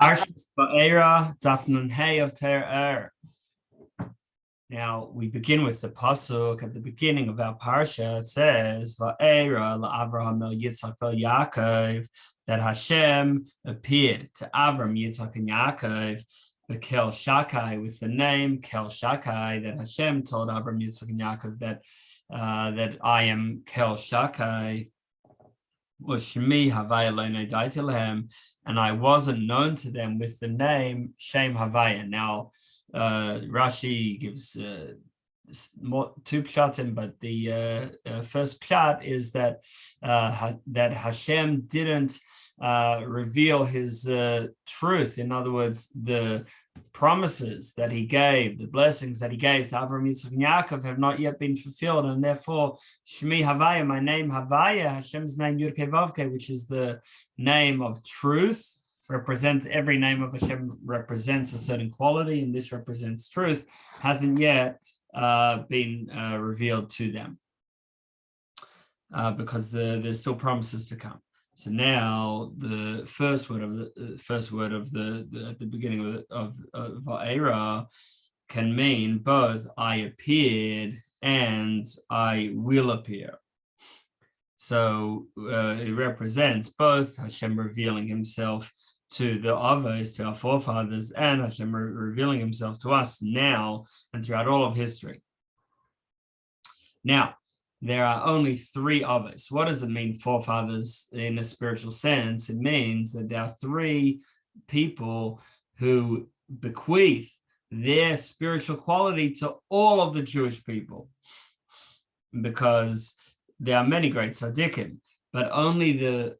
Parshas Vaeirah Daf Nun Hey of Torah. Now we begin with the pasuk at the beginning of our parsha. It says Vaeirah el Avraham Yitzchak Yaakov, that Hashem appeared to Avram, Yitzchak, and Yaakov, the Kel Shakai, with the name Kel Shakai, that Hashem told Avram, Yitzchak, and Yaakov that I am Kel Shakai. And I wasn't known to them with the name Shem Havaya. Now, Rashi gives two pshatim, but the first pshat is that Hashem didn't reveal his truth. In other words, the promises that he gave, the blessings that he gave to Avram, Yitzchak, and Yaakov have not yet been fulfilled, and therefore Shmi Havaya, my name Havaya, Hashem's name Yud-Kei Vav-Kei, which is the name of truth, represents every name of Hashem represents a certain quality, and this represents truth, hasn't yet been revealed to them because there's still promises to come. So now the first word of the at the beginning of Vaeirah can mean both I appeared and I will appear. So it represents both Hashem revealing himself to the Avos, to our forefathers, and Hashem revealing himself to us now and throughout all of history. Now, there are only three Avos. What does it mean, forefathers, in a spiritual sense? It means that there are three people who bequeath their spiritual quality to all of the Jewish people, because there are many great tzaddikim, but only the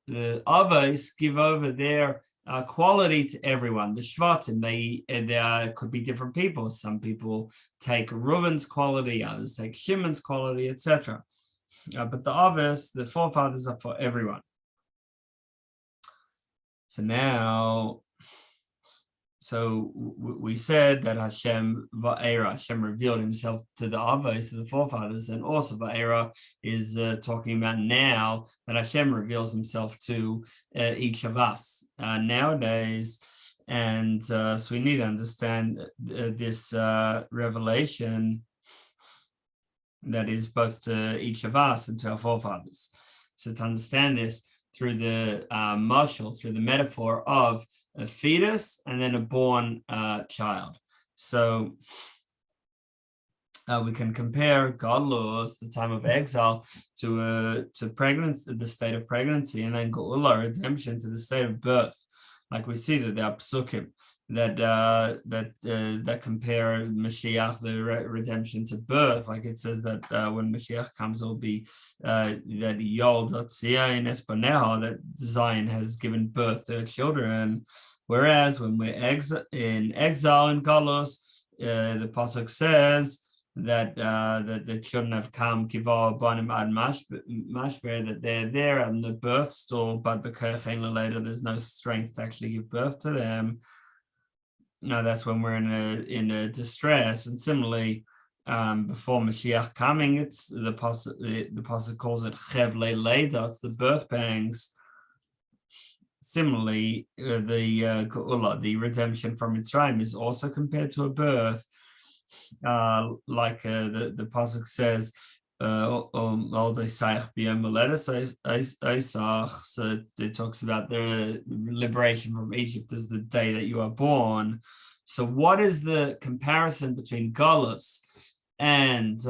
Avos give over their quality to everyone. The Shvatim, there could be different people. Some people take Reuven's quality, others take Shimon's quality, etc. But the Avos, the forefathers, are for everyone. So now, we said that Hashem revealed himself to the Avos, to the forefathers, and also Vaeirah is talking about now that Hashem reveals himself to each of us nowadays. And so we need to understand this revelation that is both to each of us and to our forefathers. So to understand this through the mashal, through the metaphor of a fetus and then a born child. So we can compare Galus, the time of exile, to pregnancy, the state of pregnancy, and then Geulah, redemption, to the state of birth. Like we see that there are psukim that compare Moshiach, the redemption, to birth. Like it says that when Moshiach comes, it will be that Yod Zion Espaneha, that Zion has given birth to children. Whereas when we're in exile in Galus, the pasuk says that the children have come kivar banim ad mashber, that they're there in the birth stool, but because later there's no strength to actually give birth to them. No, that's when we're in a distress. And similarly, before Moshiach coming, it's the pasuk calls it chevle leida, it's the birth pangs. Similarly, the Geulah, the redemption from Mitzrayim, is also compared to a birth, like the pasuk says, so it talks about the liberation from Egypt as the day that you are born. So what is the comparison between Galus and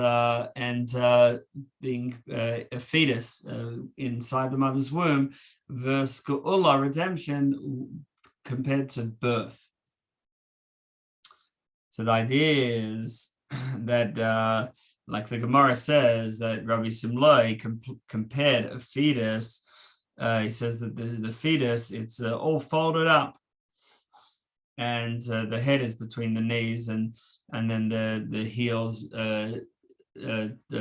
being a fetus inside the mother's womb versus Geulah, redemption, compared to birth? So the idea is that like the Gemara says, that Rabbi Simloi compared a fetus. He says that the fetus, it's all folded up, and the head is between the knees, and then the heels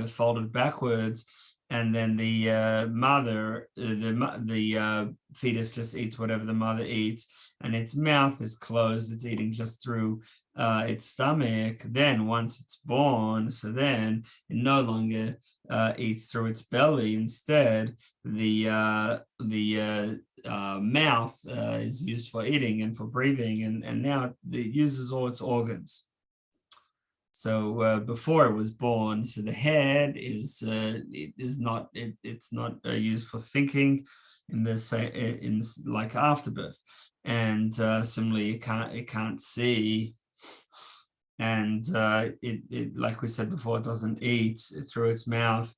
folded backwards, and then the mother, the fetus just eats whatever the mother eats, and its mouth is closed. It's eating just through its stomach. Then once it's born, so then it no longer eats through its belly. Instead, the mouth is used for eating and for breathing, and now it uses all its organs. So before it was born, so the head is it's not used for thinking in this like afterbirth, and similarly it can't see, and it like we said before, it doesn't eat through its mouth,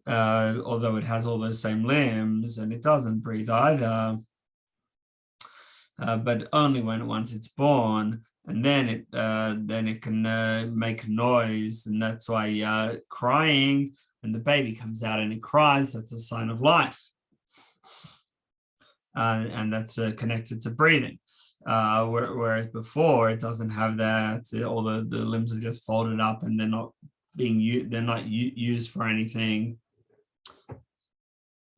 although it has all those same limbs, and it doesn't breathe either, but only once it's born. And then it can make noise, and that's why crying, when the baby comes out and it cries, that's a sign of life, and that's connected to breathing. Whereas before it doesn't have that. All the limbs are just folded up, and they're not used for anything.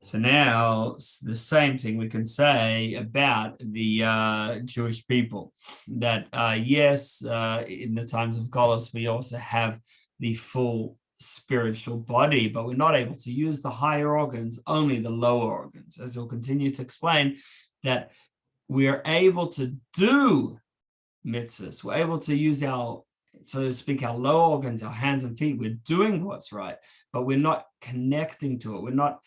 So now the same thing we can say about the Jewish people, that yes, in the times of Galus, we also have the full spiritual body, but we're not able to use the higher organs, only the lower organs, as he'll continue to explain, that we are able to do mitzvahs. We're able to use our, so to speak, our lower organs, our hands and feet. We're doing what's right, but we're not connecting to it. We're not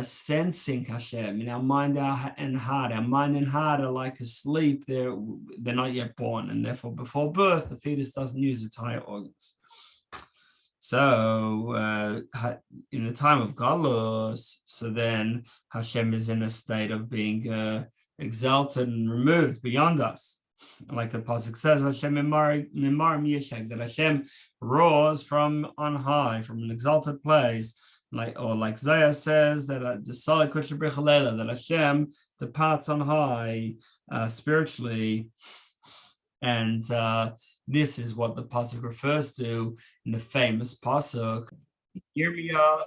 sensing Hashem in our mind and heart. Our mind and heart are like asleep. They're not yet born, and therefore before birth, the fetus doesn't use its higher organs. So in the time of Galus, so then Hashem is in a state of being exalted and removed beyond us. Like the Pasuk says, Hashem mimar miyashek, that Hashem roars from on high, from an exalted place. Like Zayah says, that that Hashem departs on high spiritually, and this is what the pasuk refers to in the famous pasuk. Yirmiyah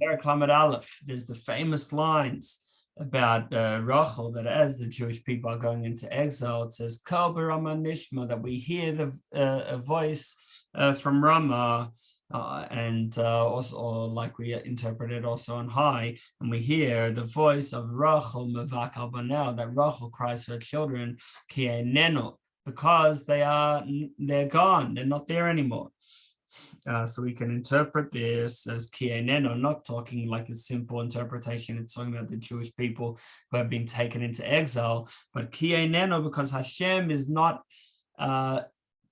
Perek Lamed Aleph. There's the famous lines about Rachel, that as the Jewish people are going into exile, it says Kol b'Rama nishma, that we hear a voice from Rama. And also, like we interpreted also on high, and we hear the voice of Rachel Mevak al Banel, that Rachel cries for her children, Ki einenu, because they're gone, they're not there anymore. So we can interpret this as Ki einenu, not talking like a simple interpretation. It's talking about the Jewish people who have been taken into exile, but Ki einenu, because Hashem is not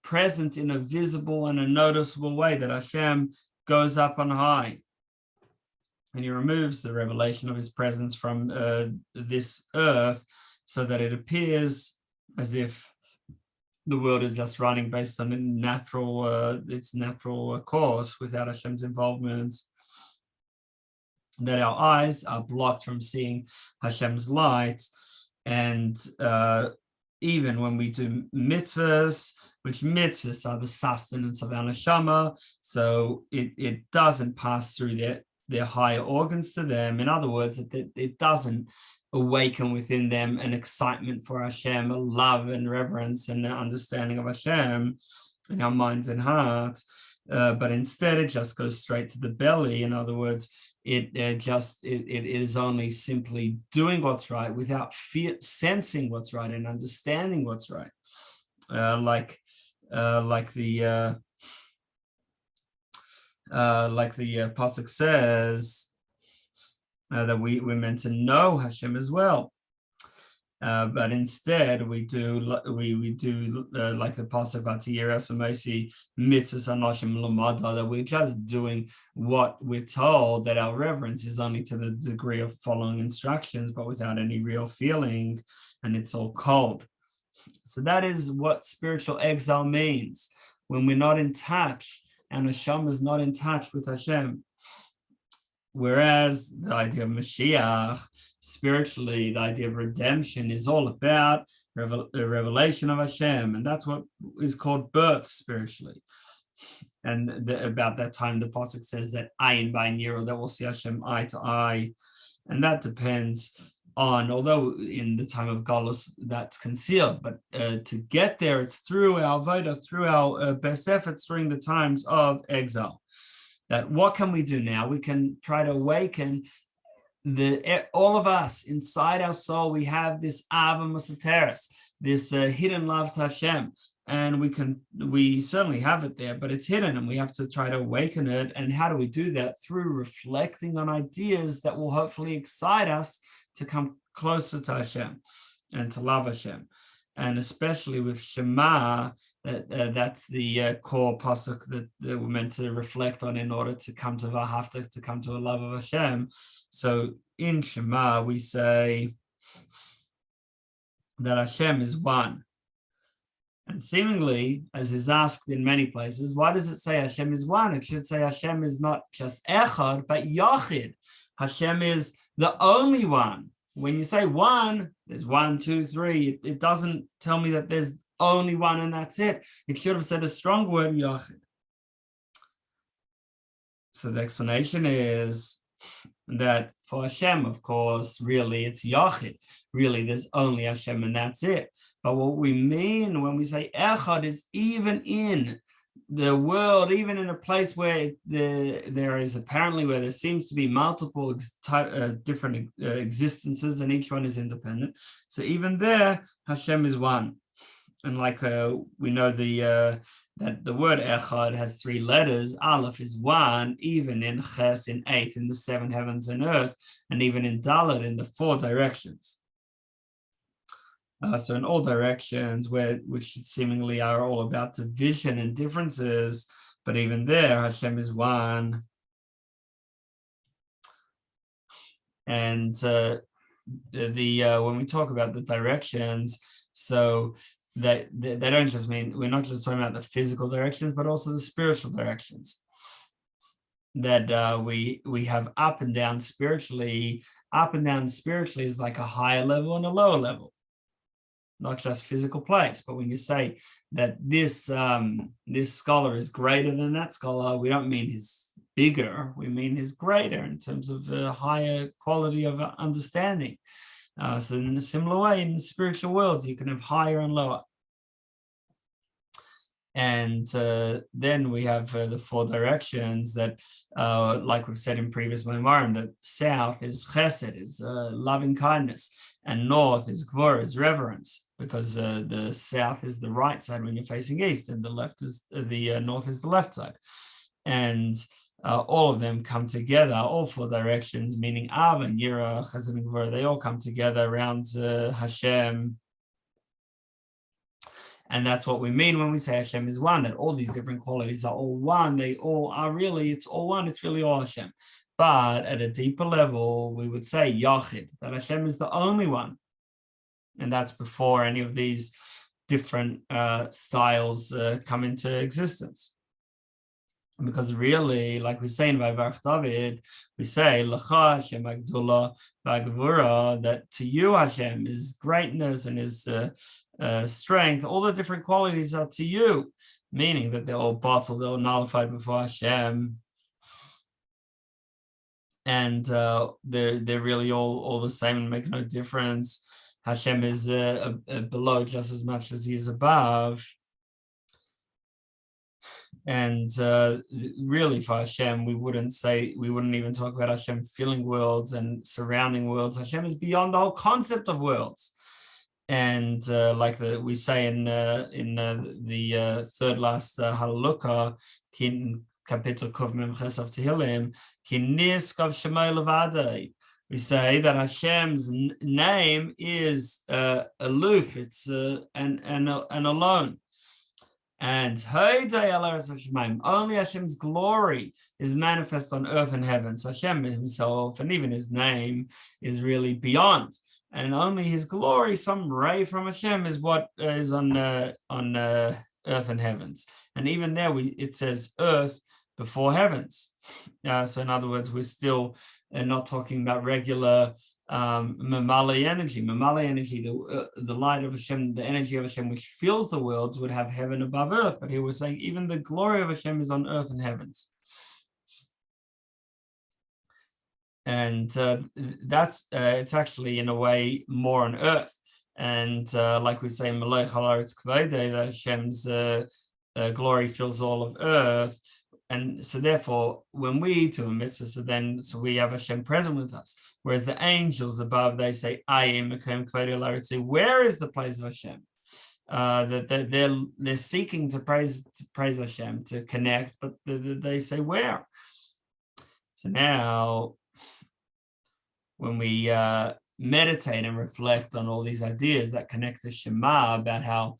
present in a visible and a noticeable way, that Hashem goes up on high and he removes the revelation of his presence from this earth, so that it appears as if the world is just running based on its natural course without Hashem's involvement, that our eyes are blocked from seeing Hashem's light. And even when we do mitzvos, which mitzvahs are the sustenance of our neshama, so it doesn't pass through their higher organs to them. In other words, it doesn't awaken within them an excitement for Hashem, a love and reverence and an understanding of Hashem in our minds and hearts, but instead it just goes straight to the belly. In other words, it is only simply doing what's right without sensing what's right and understanding what's right. Like the pasuk says, that we're meant to know Hashem as well, but instead we do like the pasuk Vaeirah Mitzvos Anoshim Lamada, that we're just doing what we're told, that our reverence is only to the degree of following instructions, but without any real feeling, and it's all cold. So that is what spiritual exile means, when we're not in touch, and Hashem is not in touch with Hashem. Whereas the idea of Moshiach, spiritually, the idea of redemption is all about the revelation of Hashem, and that's what is called birth spiritually. And about that time, the pasuk says that ayin b'ayin yiro, that we'll see Hashem eye to eye, and that depends on, although in the time of Galus that's concealed, but to get there, it's through our avodah, through our best efforts during the times of exile. That what can we do now? We can try to awaken all of us inside our soul, we have this ava masateres, this hidden love to Hashem, and we certainly have it there, but it's hidden, and we have to try to awaken it. And how do we do that? Through reflecting on ideas that will hopefully excite us to come closer to Hashem and to love Hashem, and especially with Shema. That's the core pasuk that we're meant to reflect on in order to come to Vahafta, to come to a love of Hashem. So in Shema, we say that Hashem is one. And seemingly, as is asked in many places, why does it say Hashem is one? It should say Hashem is not just Echad, but Yachid. Hashem is the only one. When you say one, there's 1, 2, 3. It doesn't tell me that there's only one and that's it. It should have said a strong word, Yachid. So the explanation is that for Hashem, of course, really it's Yachid. Really, there's only Hashem and that's it. But what we mean when we say Echad is even in the world, even in a place where there seems to be multiple different existences and each one is independent. So even there, Hashem is one. And like we know that the word Echad has 3 letters. Aleph is 1, even in Ches in 8, in the 7 heavens and earth, and even in Dalet in the 4 directions. So in all directions, which seemingly are all about division and differences, but even there, Hashem is one. And when we talk about the directions, so they don't just mean, we're not just talking about the physical directions, but also the spiritual directions. That we have up and down spiritually. Up and down spiritually is like a higher level and a lower level, not just physical place. But when you say that this scholar is greater than that scholar, we don't mean he's bigger. We mean he's greater in terms of a higher quality of understanding. So in a similar way, in the spiritual worlds, you can have higher and lower. And then we have the 4 directions that, like we've said in previous Maimarim, that south is chesed, is loving kindness, and north is gvura, is reverence, because the south is the right side when you're facing east, and the north is the left side. And all of them come together, all 4 directions, meaning Av and Yira, Chesed and Gvura, they all come together around Hashem. And that's what we mean when we say Hashem is one, that all these different qualities are all one. They all are really, it's all one, it's really all Hashem. But at a deeper level, we would say Yachid, that Hashem is the only one. And that's before any of these different styles come into existence. Because really, like we say in Vaeirah Dovid, we say, L'cha Shema Geulah v'Gevura, that to you Hashem is greatness and is strength. All the different qualities are to you, meaning that they're all bottled, they're all nullified before Hashem. And they're really all the same and make no difference. Hashem is below just as much as he is above. And really for Hashem, we wouldn't even talk about Hashem filling worlds and surrounding worlds. Hashem is beyond the whole concept of worlds. And like we say in the third last Halakha, Kin Kapitel Kuf Mem Ches of Tehillim, Kin Niskav Shema Levadei. We say that Hashem's name is aloof, it's and alone. And only Hashem's glory is manifest on earth and heaven. So Hashem himself and even his name is really beyond. And only his glory, some ray from Hashem, is what is on earth and heavens. And even there, it says earth before heavens. So in other words, we're still not talking about regular mamali energy. Mamali energy, the light of Hashem, the energy of Hashem, which fills the worlds, would have heaven above earth. But here we're saying even the glory of Hashem is on earth and heavens. And that's it's actually in a way more on earth. And like we say in Malay Haaretz Kavodei, that Hashem's glory fills all of earth. and so therefore, when we do a mitzvah, so we have Hashem present with us. Whereas the angels above, they say, where is the place of Hashem? That they're seeking to praise Hashem, to connect, but they say where. So now, when we meditate and reflect on all these ideas that connect to Shema, about how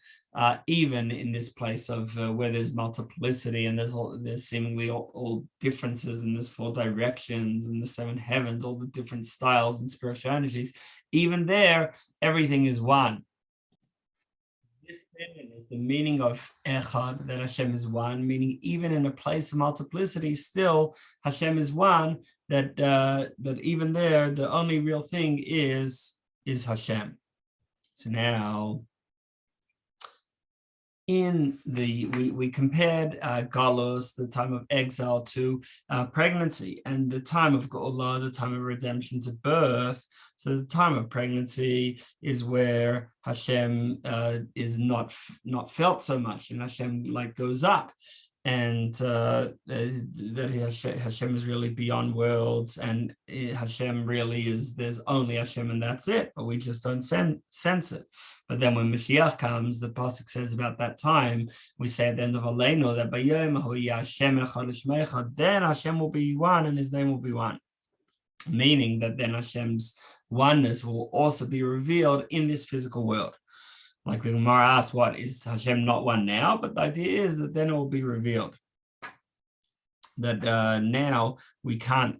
even in this place of where there's multiplicity and there's seemingly all differences, and there's 4 directions and the 7 heavens, all the different styles and spiritual energies, even there, everything is one. This then is the meaning of Echad, that Hashem is one, meaning even in a place of multiplicity, still Hashem is one, that even there, the only real thing is Hashem. So now, we compared Galus, the time of exile, to pregnancy, and the time of Geulah, the time of redemption, to birth. So the time of pregnancy is where Hashem is not felt so much, and Hashem goes up, and that Hashem is really beyond worlds, and Hashem really is, there's only Hashem and that's it, but we just don't sense it. But then when Moshiach comes, the Pasuk says about that time, we say at the end of Aleinu, that then Hashem will be one and his name will be one. Meaning that then Hashem's oneness will also be revealed in this physical world. Like the Gemara asks, what, is Hashem not one now? But the idea is that then it will be revealed. That now we can't,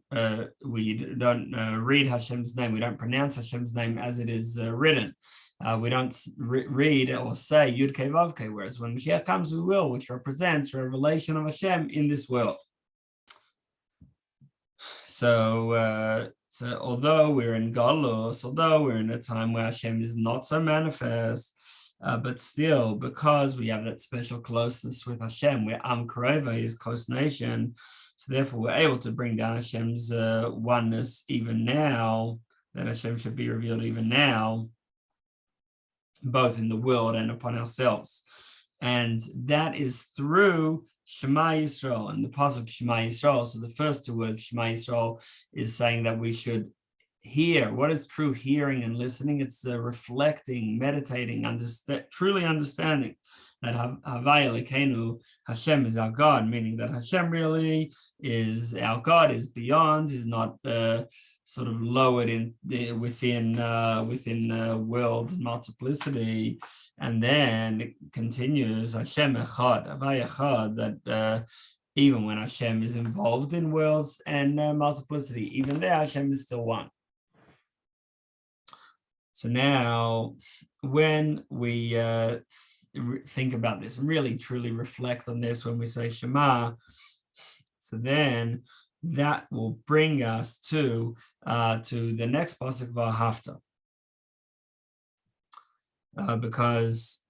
we don't read Hashem's name, we don't pronounce Hashem's name as it is written. We don't read or say Yud Kei Vav Kei, whereas when Moshiach comes, we will, which represents revelation of Hashem in this world. So although we're in Galus, although we're in a time where Hashem is not so manifest, but still, because we have that special closeness with Hashem, where Am Karova is close nation, so therefore we're able to bring down Hashem's oneness even now, that Hashem should be revealed even now, both in the world and upon ourselves. And that is through Shema Yisroel, and the Pasuk Shema Yisroel. So the first 2 words, Shema Yisroel, is saying that we should hear. What is true hearing and listening? It's reflecting, meditating, truly understanding that Vaeirah el Avraham, Hashem is our God, meaning that Hashem really is our God, is beyond, is not sort of lowered within worlds and multiplicity. And then it continues, Hashem Echad, Echad, that even when Hashem is involved in worlds and multiplicity, even there Hashem is still one. So now, when we think about this and really truly reflect on this, when we say Shema, so then that will bring us to the next pasuk, V'ahavta, because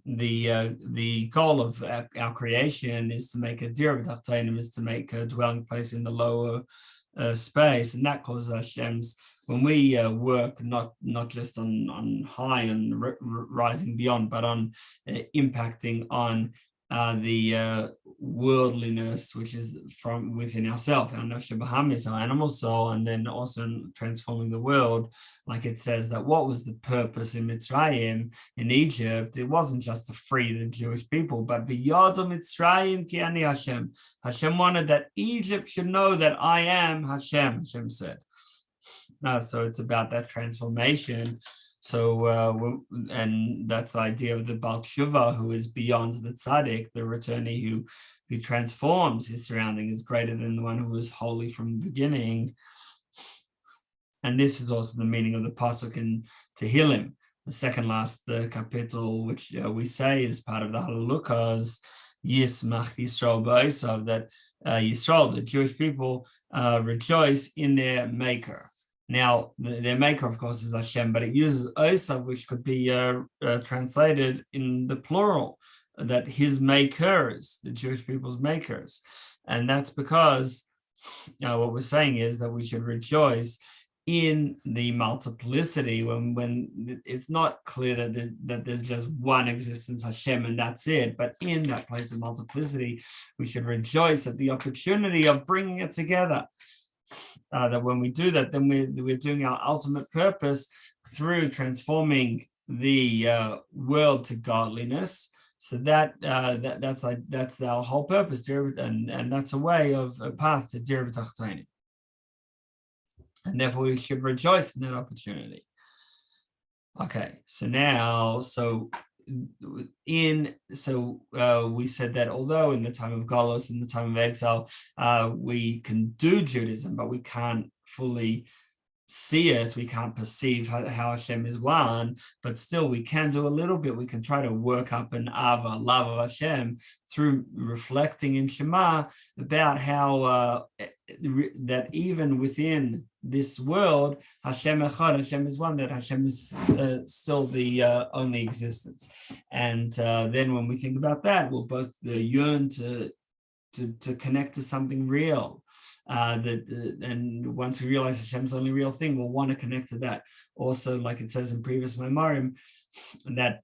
the goal of our creation is to make a dir b'tachtonim, is to make a dwelling place in the lower space, and that causes Hashem's, when we work not just on high and rising beyond, but on impacting on the worldliness, which is from within ourselves, our neshama is our animal soul, and then also transforming the world. Like it says that what was the purpose in Mitzrayim, in Egypt? It wasn't just to free the Jewish people, but v'yadu Mitzrayim ki ani Hashem. Hashem wanted that Egypt should know that I am Hashem, Hashem said. So it's about that transformation. So, and that's the idea of the Baal Tshuva, who is beyond the tzaddik, the returnee who transforms his surrounding, is greater than the one who was holy from the beginning. And this is also the meaning of the pasuk in Tehillim, the second last kapitel, which we say is part of the Halalukas, Yismach Yisrael ba'osav, that Yisrael, the Jewish people, rejoice in their maker. Now, their maker, of course, is Hashem, but it uses osav, which could be translated in the plural, that his makers, the Jewish people's makers. And that's because what we're saying is that we should rejoice in the multiplicity, when it's not clear that there's just one existence, Hashem, and that's it, but in that place of multiplicity, we should rejoice at the opportunity of bringing it together. That when we do that, then we're doing our ultimate purpose through transforming the world to godliness. So that's our whole purpose, and that's a path to Dir B'Tachtonim. And therefore we should rejoice in that opportunity. Okay, so now, we said that although in the time of Galus, in the time of exile, we can do Judaism, but we can't fully see it, we can't perceive how Hashem is one, but still we can do a little bit. We can try to work up an love of Hashem through reflecting in Shema about how that even within this world, Hashem Echad, Hashem is one, that Hashem is still the only existence. And then when we think about that, we'll both yearn to connect to something real. And once we realize Hashem's the only real thing, we'll want to connect to that. Also, like it says in previous Maimarim, that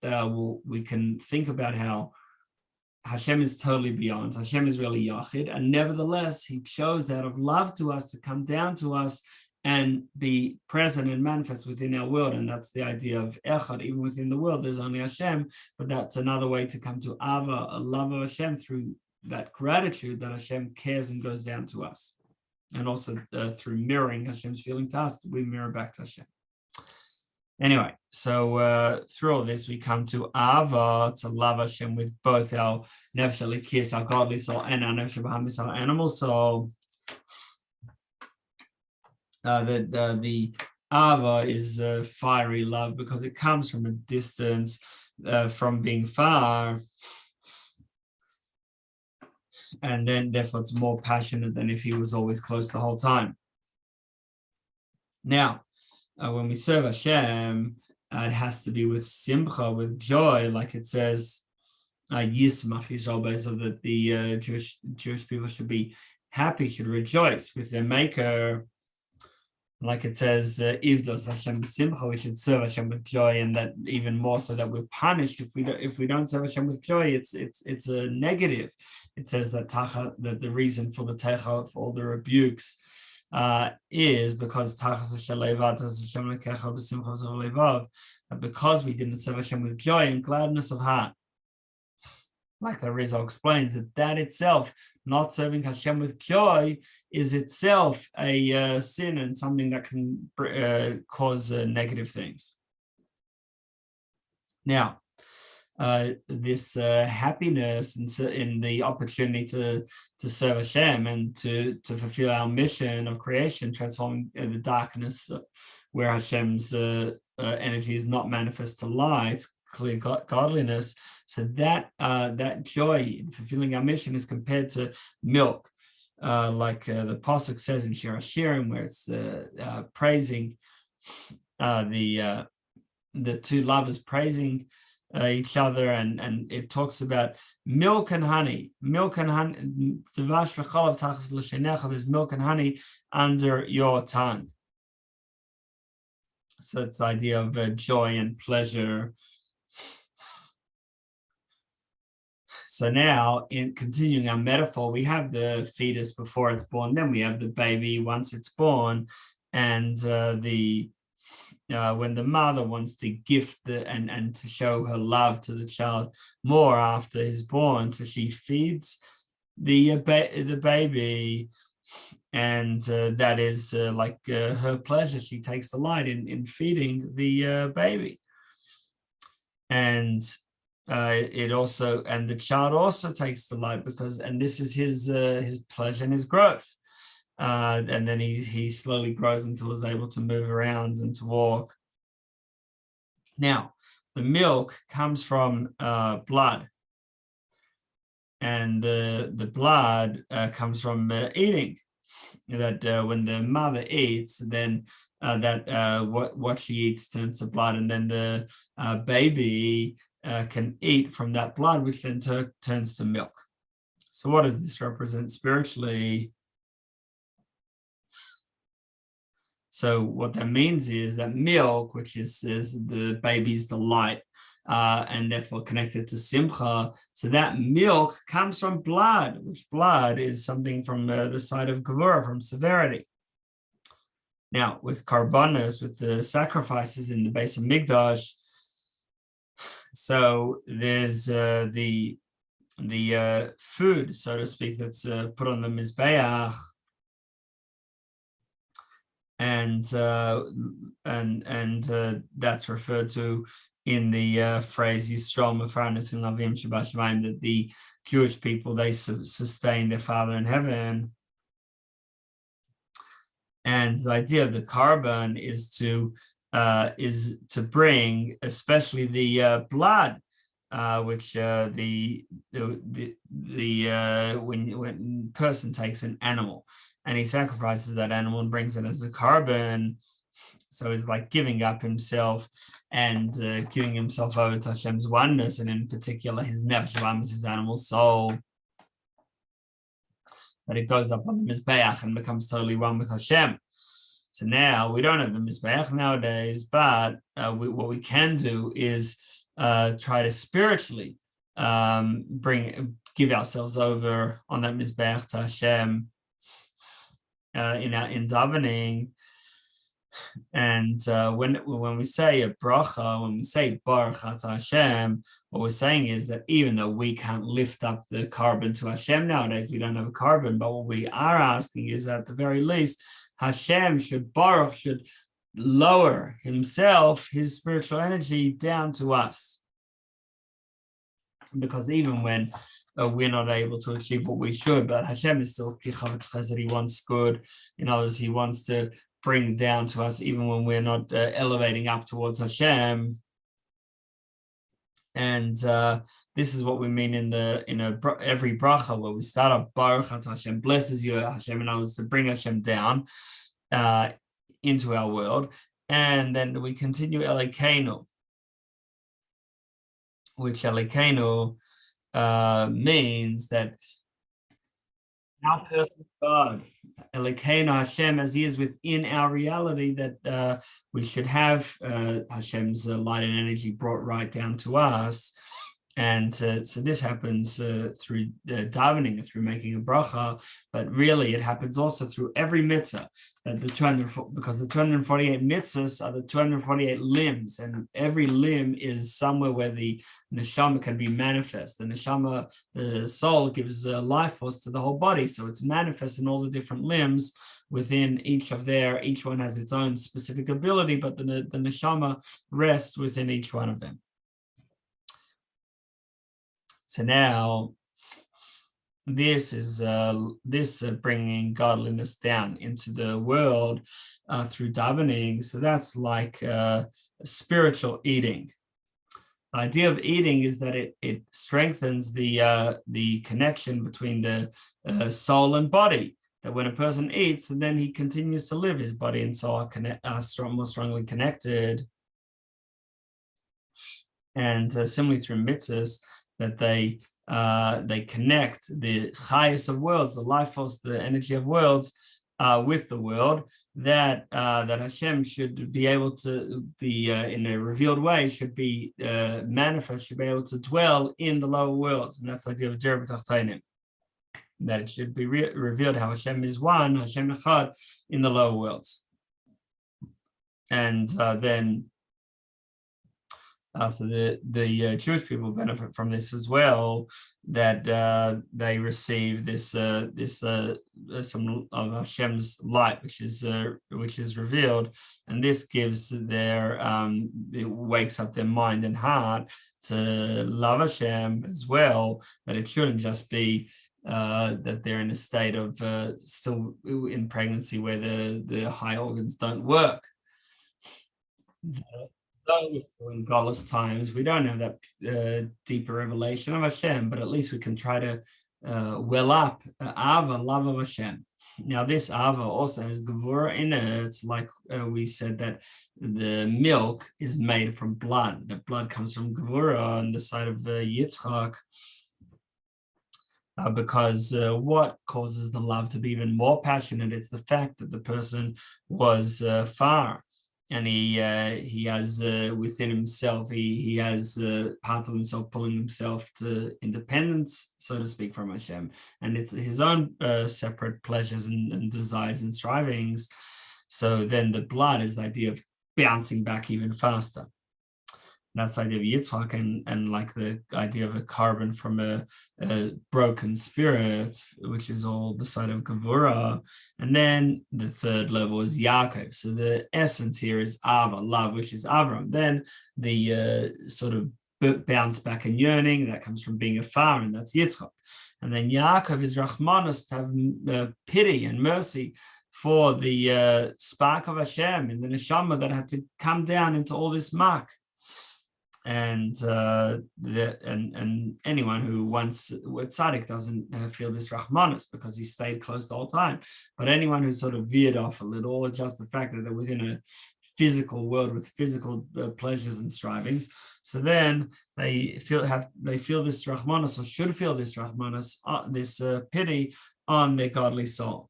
we can think about how Hashem is totally beyond. Hashem is really Yachid, and nevertheless, He chose out of love to us to come down to us and be present and manifest within our world. And that's the idea of Echad. Even within the world, there's only Hashem, but that's another way to come to a love of Hashem, through that gratitude that Hashem cares and goes down to us. And also through mirroring Hashem's feeling to us, we mirror back to Hashem. Anyway, so through all this, we come to Ava, to love Hashem with both our Nefesh Elikis, our godly soul, and our Nefesh Bahamis, our animal soul. The Ava is a fiery love because it comes from a distance, from being far. And then therefore it's more passionate than if he was always close the whole time. Now, when we serve Hashem, it has to be with simcha, with joy, like it says, Yismach Yisroel, so that the Jewish people should be happy, should rejoice with their Maker. Like it says, Ivdos Hashem simcha, we should serve Hashem with joy, and that even more so that we're punished if we don't serve Hashem with joy. It's a negative. It says that the reason for the techa, for all the rebukes, is because because we didn't serve Hashem with joy and gladness of heart. Like the Rizal explains, that itself, not serving Hashem with joy, is itself a sin and something that can cause negative things. Now, this happiness in the opportunity to serve Hashem and to fulfill our mission of creation, transforming the darkness where Hashem's energy is not manifest to light, clear godliness. So that joy in fulfilling our mission is compared to milk, like the Pasuk says in Shir Hashirim, where it's praising the two lovers praising each other, and it talks about milk and honey. There's milk and honey under your tongue. So it's the idea of joy and pleasure. So now, in continuing our metaphor, we have the fetus before it's born, then we have the baby once it's born, and when the mother wants to gift and to show her love to the child more after he's born, so she feeds the baby, and that is like her pleasure. She takes delight in feeding the baby, and it also, and the child also takes delight and this is his pleasure and his growth. And then he slowly grows until he's able to move around and to walk. Now, the milk comes from blood, and the blood comes from eating. That when the mother eats, then what she eats turns to blood, and then the baby can eat from that blood, which then turns to milk. So what does this represent spiritually? So what that means is that milk, which is the baby's delight, and therefore connected to simcha. So that milk comes from blood, which blood is something from the side of Geulah, from severity. Now, with karbanos, with the sacrifices in the base of Middos, so there's the food, so to speak, that's put on the mizbeach, and that's referred to in the phrase Yisrael Mefarnes in Lavim Shabbat Shemaim, that the Jewish people, they sustain their Father in heaven. And the idea of the carbon is to bring, especially the blood, which when person takes an animal and he sacrifices that animal and brings it as a carbon, so he's like giving up himself and giving himself over to Hashem's oneness, and in particular his nefesh, his animal soul. But it goes up on the Mizbeach and becomes totally one with Hashem. So now we don't have the Mizbeach nowadays, but what we can do is try to spiritually give ourselves over on that Mizbeach to Hashem in davening. And when we say a bracha, when we say Baruch Atah Hashem, what we're saying is that even though we can't lift up the carbon to Hashem nowadays, we don't have a carbon, but what we are asking is that at the very least, Hashem should lower himself, his spiritual energy down to us. Because even when we're not able to achieve what we should, but Hashem is still Kichavetz Chesed, he wants good. In others, he wants to bring down to us even when we're not elevating up towards Hashem. And this is what we mean in every bracha, where we start off Baruch Atah Hashem, blesses you Hashem, in others, to bring Hashem down into our world, and then we continue Elokeinu, which Elokeinu means that our person God, Elokeinu Hashem, as he is within our reality, that we should have Hashem's light and energy brought right down to us. And so this happens through davening, through making a bracha, but really it happens also through every mitzvah. Because the 248 mitzvos are the 248 limbs, and every limb is somewhere where the neshama can be manifest. The neshama, the soul, gives life force to the whole body, so it's manifest in all the different limbs within each one has its own specific ability, but the neshama rests within each one of them. So now, this is bringing godliness down into the world through davening. So that's like spiritual eating. The idea of eating is that it strengthens the connection between the soul and body. That when a person eats, and then he continues to live, his body and soul are more strongly connected. And similarly through mitzvahs, that they connect the highest of worlds, the life force, the energy of worlds, with the world. That Hashem should be able to be in a revealed way, should be manifest, should be able to dwell in the lower worlds, and that's the idea of Derek Tachtainim. That it should be revealed how Hashem is one, Hashem Echad, in the lower worlds, and then. So the Jewish people benefit from this as well, that they receive this some of Hashem's light, which is revealed, and this gives it wakes up their mind and heart to love Hashem as well. That it shouldn't just be that they're in a state of still in pregnancy where the high organs don't work. Though we're still in Galus times, we don't have that deeper revelation of Hashem, but at least we can try to well up love of Hashem. Now, this ava also has gevura in it. It's like we said that the milk is made from blood. The blood comes from gevura on the side of Yitzchak. because what causes the love to be even more passionate? It's the fact that the person was far, and he has within himself, he has parts of himself pulling himself to independence, so to speak, from Hashem, and it's his own separate pleasures and desires and strivings. So then the blood is the idea of bouncing back even faster. That's the idea of Yitzhak, and like the idea of a carbon from a broken spirit, which is all the side of Gevurah. And then the third level is Yaakov. So the essence here is Ava, love, which is Avram. Then the sort of bounce back and yearning, that comes from being afar, and that's Yitzhak. And then Yaakov is Rachmanus, to have pity and mercy for the spark of Hashem in the neshama that had to come down into all this muck. And anyone who once tzaddik doesn't feel this rachmanus because he stayed close the whole time. But anyone who sort of veered off a little, or just the fact that they're within a physical world with physical pleasures and strivings, so then they feel this rachmanus, or should feel this rachmanus, this pity on their godly soul.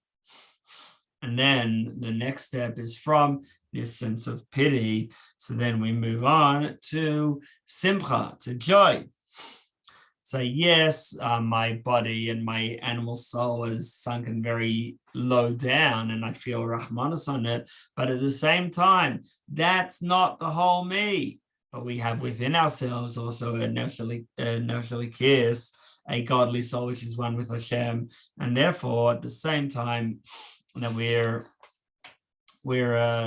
And then the next step is from this sense of pity. So then we move on to simcha, to joy. Say, yes, my body and my animal soul is sunken very low down, and I feel rachmanus on it. But at the same time, that's not the whole me. But we have within ourselves also a nefesh kiss, a godly soul which is one with Hashem, and therefore at the same time that we're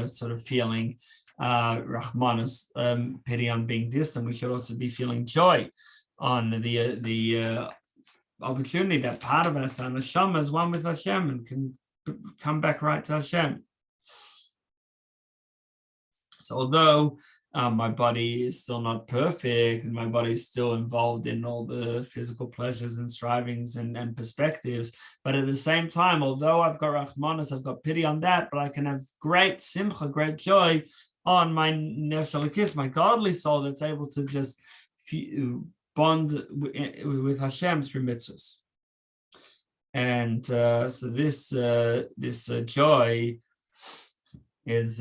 sort of feeling rachmanus, pity on being distant, we should also be feeling joy on the opportunity that part of us, our neshama, is one with Hashem and can come back right to Hashem. So although my body is still not perfect, and my body is still involved in all the physical pleasures and strivings and perspectives, but at the same time, although I've got rachmanus, I've got pity on that, but I can have great simcha, great joy on my nefesh Elokus, my godly soul, that's able to just bond with Hashem through Mitzvos. And so this joy is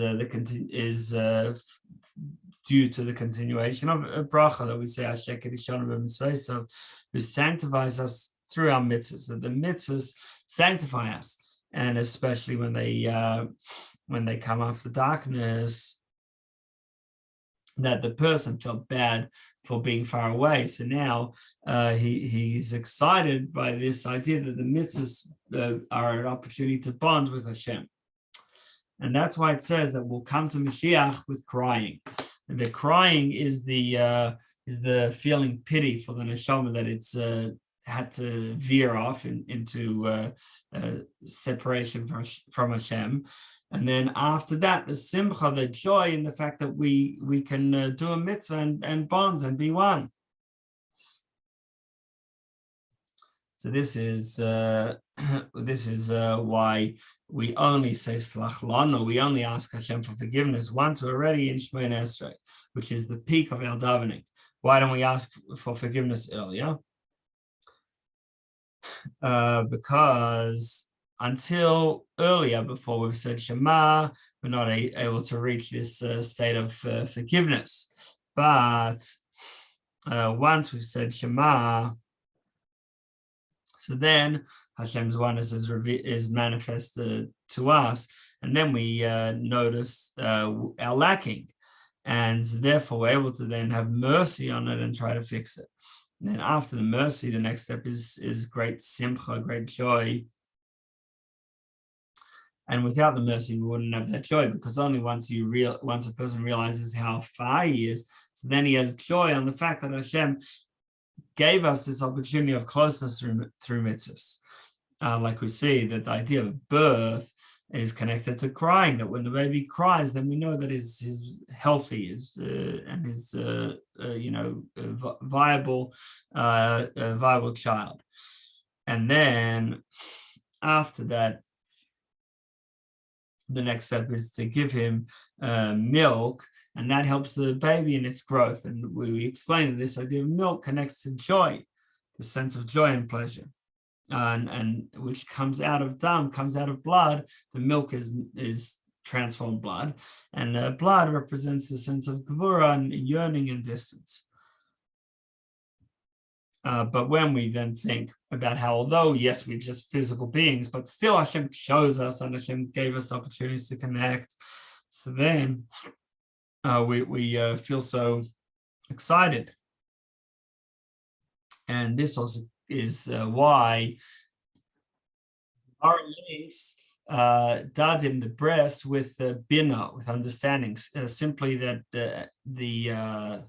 due to the continuation of a bracha that we say, Mitzvos, who sanctifies us through our mitzvahs, that the mitzvahs sanctify us, and especially when they come after darkness, that the person felt bad for being far away. So now he's excited by this idea that the mitzvahs are an opportunity to bond with Hashem. And that's why it says that we'll come to Moshiach with crying. And the crying is the feeling pity for the neshama that it's had to veer off into separation from Hashem. And then after that, the simcha, the joy in the fact that we can do a mitzvah and bond and be one. So this is why we only say slach lanu, we only ask Hashem for forgiveness once we're already in Shema Yisroel, which is the peak of our davening. Why don't we ask for forgiveness earlier? Because until earlier, before we've said Shema, we're not able to reach this state of forgiveness. But once we've said Shema, so then Hashem's oneness is manifested to us, and then we notice our lacking, and therefore we're able to then have mercy on it and try to fix it. And then after the mercy, the next step is great simcha, great joy. And without the mercy, we wouldn't have that joy, because only once a person realizes how far he is, so then he has joy on the fact that Hashem gave us this opportunity of closeness through mitzvahs. Like we see that the idea of birth is connected to crying, that when the baby cries, then we know that he's healthy, and is viable child. And then after that, the next step is to give him milk, and that helps the baby in its growth. And we explain that this idea of milk connects to joy, the sense of joy and pleasure. and which comes out of dam, comes out of blood. The milk is transformed blood, and blood represents the sense of gevurah and yearning and distance. But when we then think about how, although yes, we're just physical beings, but still Hashem chose us and Hashem gave us opportunities to connect, so then we feel so excited. And this also is why our links dadim, the breast, with bina, with understanding. Simply that the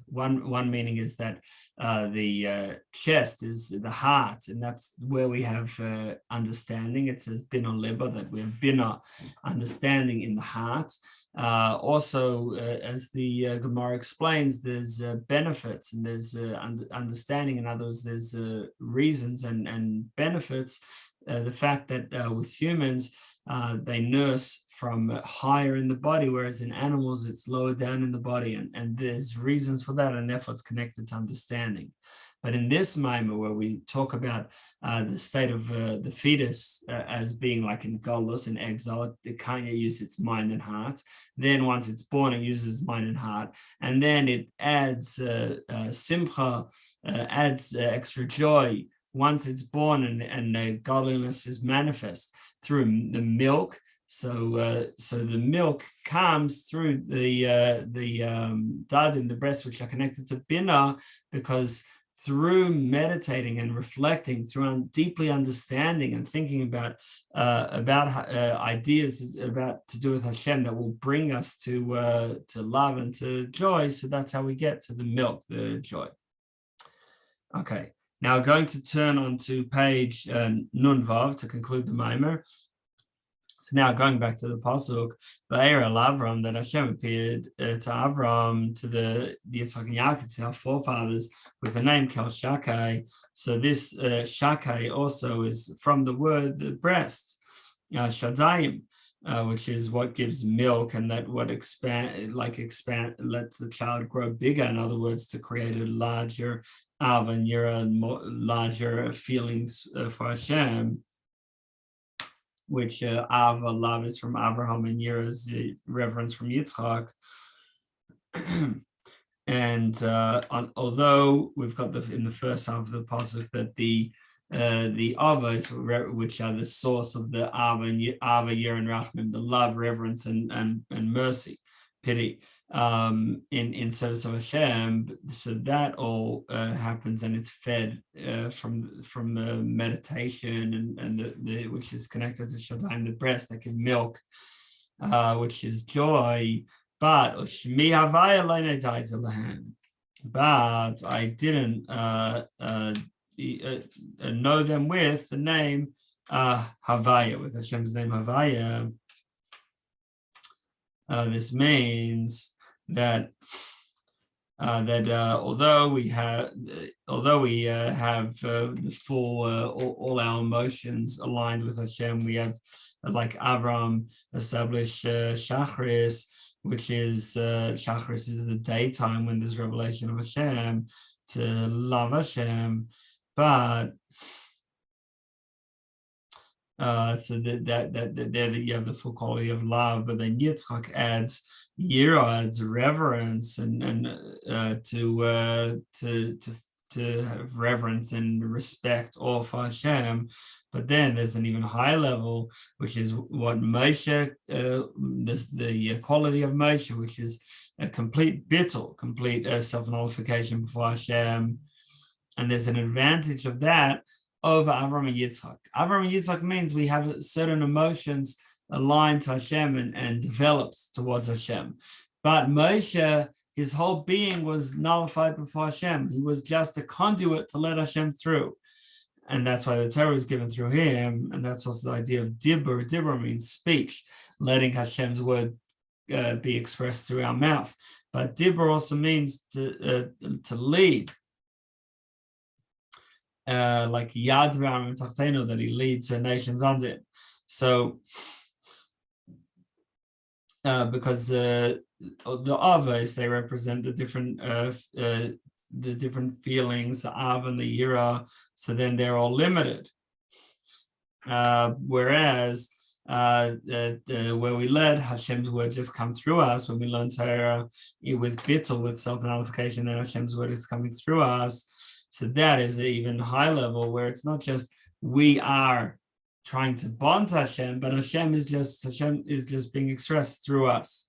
one meaning is that the chest is the heart, and that's where we have understanding. It says bina liba, that we have bina, understanding, in the heart. Also, as the Gemara explains, there's benefits and there's understanding. In other words, there's reasons and benefits. The fact that with humans, they nurse from higher in the body, whereas in animals, it's lower down in the body. And there's reasons for that, and therefore it's connected to understanding. But in this moment, where we talk about the state of the fetus as being like in Galus, in exile, it can't use its mind and heart. Then once it's born, it uses mind and heart. And then it adds simcha, adds extra joy once it's born, and the godliness is manifest through the milk. So the milk comes through the dad in the breast, which are connected to bina, because through meditating and reflecting, through deeply understanding and thinking about ideas about to do with Hashem that will bring us to love and to joy. So that's how we get to the milk, the joy. Okay. Now going to turn on to page Nun Vav to conclude the Maimer. So now going back to the pasuk, Vaeirah el Avraham, that Hashem appeared to Avraham, to the Yitzchak and Yachid, to our forefathers, with the name Kel Shakai. So this Shakai also is from the word the breast, Shadayim, which is what gives milk, and that what lets the child grow bigger. In other words, to create a larger Av and Yira, larger feelings for Hashem, which Ava, love, is from Abraham, and Yira is reverence from Yitzchak. And although we've got in the first half of the pasuk that the Avos, which are the source of the Ava, Yira, and Rachmim, the love, reverence, and mercy, pity, in service of Hashem, so that all happens, and it's fed from meditation and the which is connected to Shadayim, the breast that give milk, which is joy. But but I didn't know them with the name Havaya, with Hashem's name Havaya. This means that although we have the full all our emotions aligned with Hashem, we have, like Abraham, established Shachris, which is Shachris is the daytime when there's revelation of Hashem, to love Hashem, but so that you have the full quality of love. But then Yitzchak adds Yira, adds reverence, and to have reverence and respect all for Hashem. But then there's an even higher level, which is what Moshe, the quality of Moshe, which is a complete bittul, complete self-nullification before Hashem. And there's an advantage of that over Avram and Yitzchak. Avram and Yitzchak means we have certain emotions aligned to Hashem and developed towards Hashem. But Moshe, his whole being was nullified before Hashem. He was just a conduit to let Hashem through. And that's why the Torah is given through him. And that's also the idea of dibur. Dibur means speech, letting Hashem's word be expressed through our mouth. But dibur also means to lead. Like Yad V'Aram Tachtenu, that he leads nations under it. So, because the Avos, they represent the different feelings, the Av and the Yira, so then they're all limited. Whereas where we let Hashem's word just come through us, when we learn Torah with bittul, with self-nullification, then Hashem's word is coming through us. So that is an even high level where it's not just we are trying to bond to Hashem, but Hashem is just being expressed through us.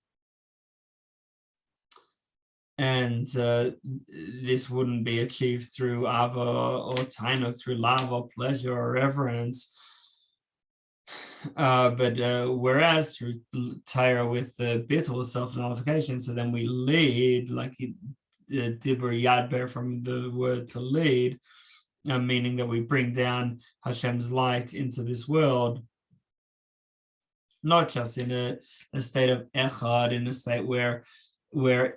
And this wouldn't be achieved through ava or tainuk, through love or pleasure or reverence. But whereas through Torah with the bittul, self-nullification, so then we lead, like dibur yadber from the word to lead, meaning that we bring down Hashem's light into this world, not just in a state of echad, in a state where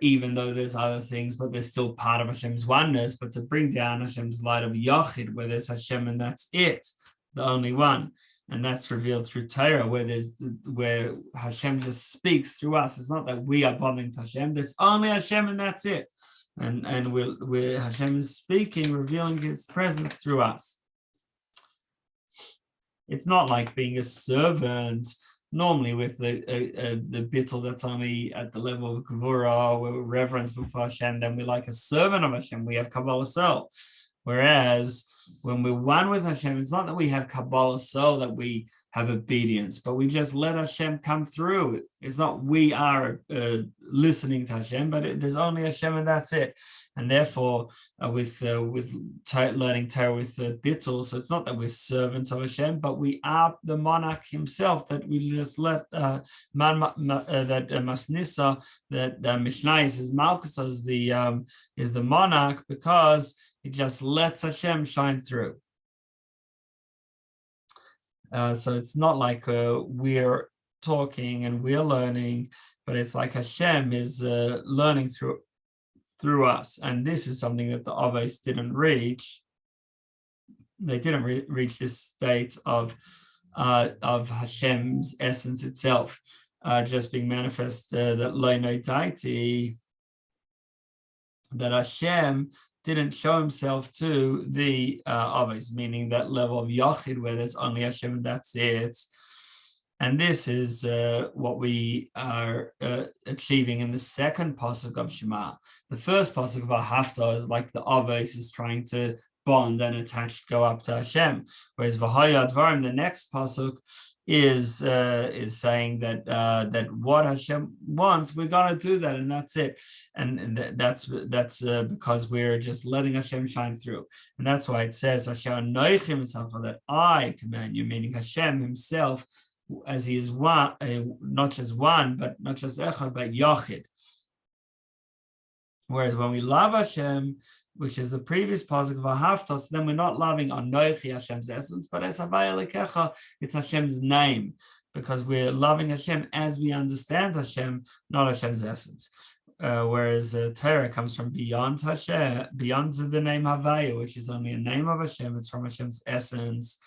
even though there's other things, but there's still part of Hashem's oneness, but to bring down Hashem's light of Yachid, where there's Hashem and that's it, the only one. And that's revealed through Torah, where Hashem just speaks through us. It's not that we are bonding to Hashem. There's only Hashem and that's it. And Hashem is speaking, revealing His presence through us. It's not like being a servant. Normally, with the bittul that's only at the level of Geulah, where we reverence before Hashem, then we're like a servant of Hashem. We have Kabbalah soul. Whereas when we're one with Hashem, it's not that we have Kabbalah soul, that we have obedience, but we just let Hashem come through. It's not we are listening to Hashem, but there's only Hashem and that's it. And therefore, with learning Torah with bittul, so it's not that we're servants of Hashem, but we are the monarch Himself. That we just let that masnisa, that Mishnah is Malchus is the monarch, because it just lets Hashem shine through. So it's not like we're talking and we're learning, but it's like Hashem is learning through us. And this is something that the Avos didn't reach. They didn't reach this state of Hashem's essence itself, just being manifest, that lo no deity, that Hashem didn't show Himself to the Avos, meaning that level of Yachid where there's only Hashem and that's it. And this is what we are achieving in the second pasuk of Shema. The first pasuk of Haftarah is like the Avos is trying to bond and attach, go up to Hashem. Whereas Vaeirah el Avraham, the next pasuk, is saying that what Hashem wants, we're gonna do that, and that's it. And that's because we're just letting Hashem shine through. And that's why it says Hashem that I command you, meaning Hashem Himself, as He is one, not just one, but not just Echad, but Yachid. Whereas when we love Hashem, which is the previous pasuk of Haftarah, then we're not loving Anochi, Hashem's essence, but as Havaya, it's Hashem's name, because we're loving Hashem as we understand Hashem, not Hashem's essence. Whereas Torah comes from beyond Hashem, beyond the name Havaya, which is only a name of Hashem. It's from Hashem's essence,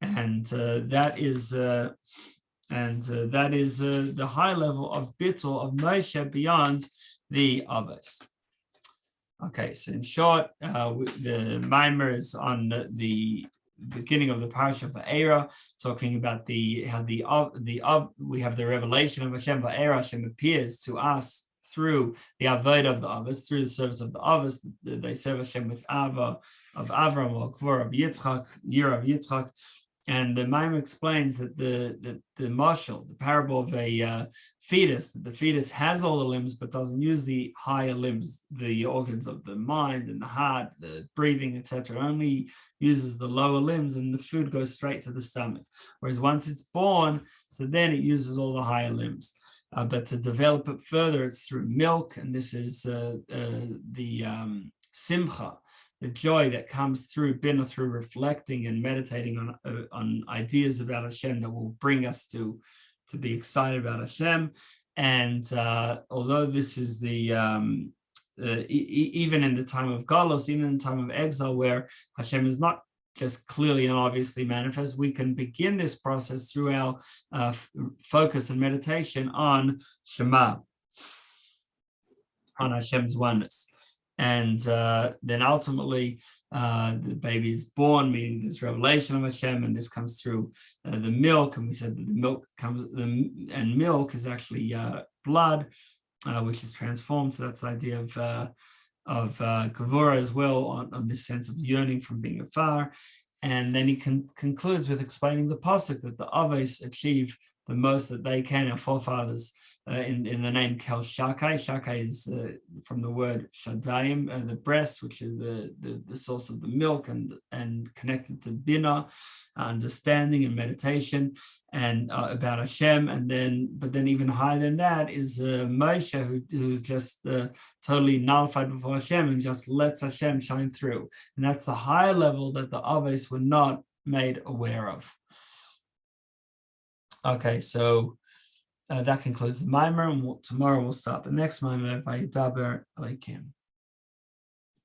and that is the high level of bittul of Moshe beyond the Avos. Okay, so in short, the Maimer is on the beginning of the Parshas of Vaeirah, talking about we have the revelation of Hashem. Vaeirah, Hashem appears to us through the avodah of the Avos, through the service of the Avos. They serve Hashem with ava of Avram or Gvor of Yitzchak, year of Yitzchak. And the Maimer explains that the mashal, the parable of a fetus, that the fetus has all the limbs but doesn't use the higher limbs, the organs of the mind and the heart, the breathing, etc. Only uses the lower limbs, and the food goes straight to the stomach. Whereas once it's born, so then it uses all the higher limbs. But to develop it further, it's through milk, and this is the simcha, the joy that comes through reflecting and meditating on ideas about Hashem that will bring us to be excited about Hashem. And although this is even in the time of Galus, even in the time of exile, where Hashem is not just clearly and obviously manifest, we can begin this process through our focus and meditation on Shema, on Hashem's oneness. And then ultimately, the baby is born, meaning there's revelation of Hashem, and this comes through the milk. And we said that the milk comes, and milk is actually blood, which is transformed. So that's the idea of Gevurah as well, on this sense of yearning from being afar. And then he concludes with explaining the pasuk that the Avos achieve the most that they can, our forefathers, in the name Kel Shakai. Shakai is from the word Shadayim, the breast, which is the source of the milk, and connected to Bina, understanding and meditation, and about Hashem. But then even higher than that is Moshe, who's just totally nullified before Hashem and just lets Hashem shine through. And that's the higher level that the Avos were not made aware of. Okay, so that concludes the mimer, and tomorrow we'll start the next mimer. Vayidaber Elokim.